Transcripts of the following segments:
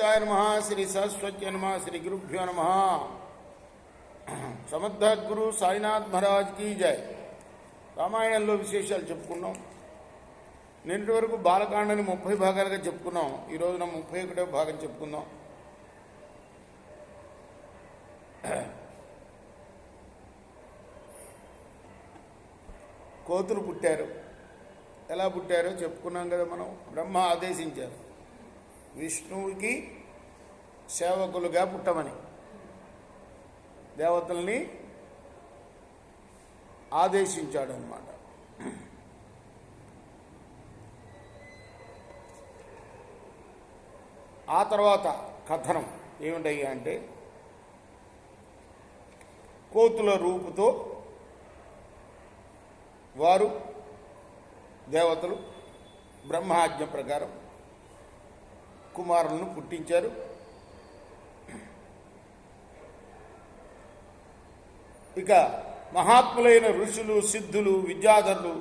గణేశాయ నమః, శ్రీ సరస్వతి నమః, శ్రీ గురుభ్యో నమః. సమర్థ గురు సాయినాథ్ మహారాజ్ కీ జై. రామాయణంలో విశేషాలు చెప్పుకున్నాం. నిన్నటి వరకు బాలకాండని 30 భాగాలుగా చెప్పుకున్నాం. ఈ రోజున 31వ భాగం చెప్పుకుందాం. కోతులు పుట్టారు. ఎలా పుట్టారో చెప్పుకున్నాం కదా మనం. బ్రహ్మ ఆదేశించారు విష్ణువుకి సేవకులుగా పుట్టమని. దేవతల్ని ఆదేశించాడు అన్నమాట. ఆ తర్వాత కథనం ఏమిటయ్యా అంటే, కోతుల రూపుతో వారు దేవతలు బ్రహ్మాజ్ఞ ప్రకారం కుమారులను పుట్టించారు. ఇక మహాత్ములైన ఋషులు, సిద్ధులు, విద్యాధరులు,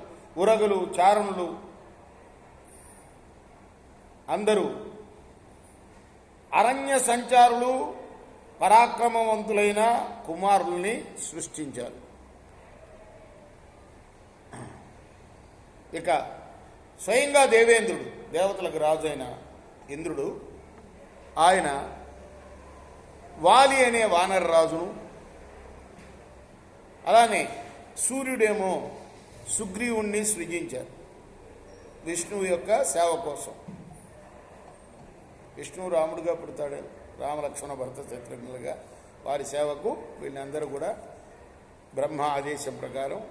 ఉరగులు, చారణులు అందరూ అరణ్య సంచారులు, పరాక్రమవంతులైన కుమారుల్ని సృష్టించారు. ఇక స్వయంగా దేవేంద్రుడు, దేవతలకు రాజు అయిన ఇంద్రుడు, ఆయన వాలి అనే వానర రాజును, అలానే సూర్యుడేమో సుగ్రీవుణ్ణి సృజించారు విష్ణువు యొక్క సేవ కోసం. విష్ణువు రాముడుగా పుడతాడు, రామలక్ష్మణ భరత శత్రుఘ్నులుగా. వారి సేవకు వీళ్ళందరూ కూడా బ్రహ్మ ఆదేశం ప్రకారం